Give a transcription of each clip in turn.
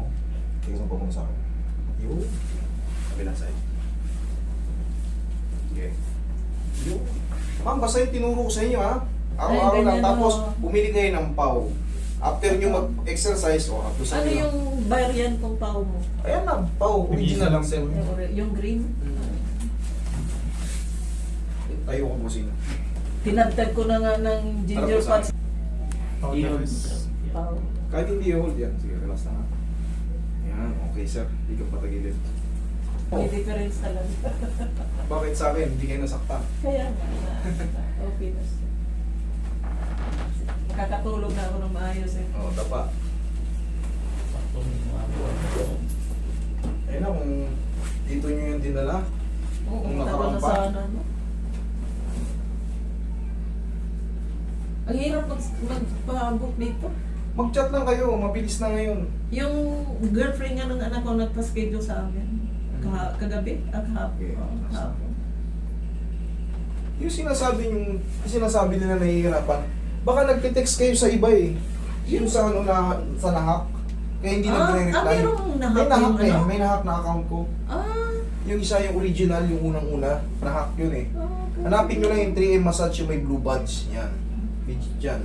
mo. Tingnan mo muna sa akin. Yun. Kabilang side. Okay. Yun. Ma'am, basta yung tinuro ko sa inyo ha. Araw-araw Ay, lang. ganyan, Tapos, oh. bumili kayo ng pau. After nyo mag-exercise, o haplosan Ano nyo. yung variant kung pao mo? Ayan na, pau. Original lang sir. Yung green? Tayo ko po sino. Tinagtag ko na nga ng ginger Ano po sa pots. Pao. Kahit hindi i-hold yan. Sige, relax na nga. Ayan, okay sir. Hindi ka patagilid. May difference talaga. Bakit sa akin? Hindi kayo nasaktan. Kaya nga, okay na siya. Makakatulog na ako ng maayos eh. Oo, tapa. Ayun na, kung dito nyo yung dinala. Oo, Kung tagal na nakarampa. sana, no? Ang hirap magpa-book dito. Mag-chat lang kayo, mabilis na ngayon. Yung girlfriend nga ng anak ko nagpa-schedule sa amin. Kagabi? Kahapon. Okay. Kahapon. Yung sinasabi nila nahihirapan, baka nagte-text kayo sa iba eh. Yung sa ano na, sa nahak. Kaya hindi nagre-reply. merong nahak May nahak yung eh, ano? may nahak na account ko. Ah, Yung isa yung original, yung unang-una, nahak yun eh. okay. Hanapin nyo lang yung 3M massage yung may blue buds. Yan. Digit dyan.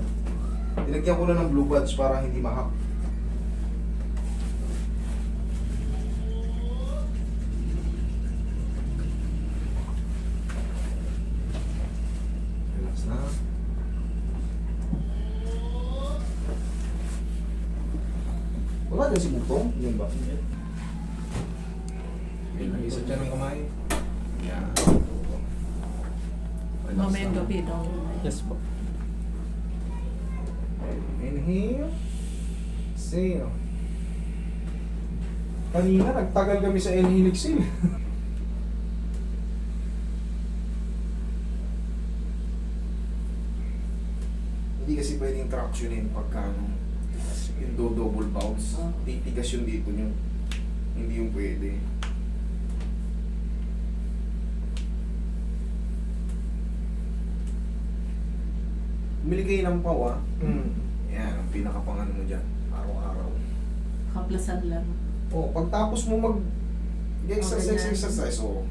Nilagyan ko na ng blue buds para hindi mahak. Relax na. Wala dyan si Butong? Yan ba? Isa dyan ang kamay. Yan. Relax Mamayang na. gabi daw. Yes po. Inhale. Exhale. Kanina, nagtagal kami sa inhale exhale. Hindi kasi pwedeng tractionin pagka ano, yung double bounce. Titigas yung dito nyo. Hindi yung pwede. Bumili kayo ng pau ah. Yan, ang pinakapangano mo dyan. Araw-araw. Kaplasan lang. O, pagtapos mo exercise, o.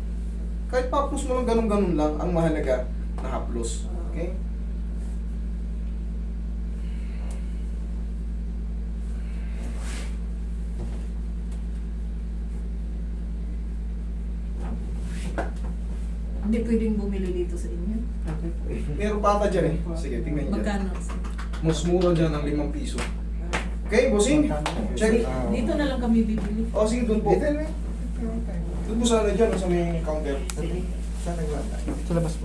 Kahit tapos mo lang ganun-ganun lang, ang mahalaga, nahaplos. Okay? Hindi pwedeng bumili dito sa inyo. Meron pa ata dyan eh. Sige, tingnan nyo dyan. Magkano? Mas mura dyan ng 5 piso. Okay, bossing? Check. Dito na lang kami bibili. O, sige, dun po. Dun po sana dyan, sa may counter. Sige. Sa labas po.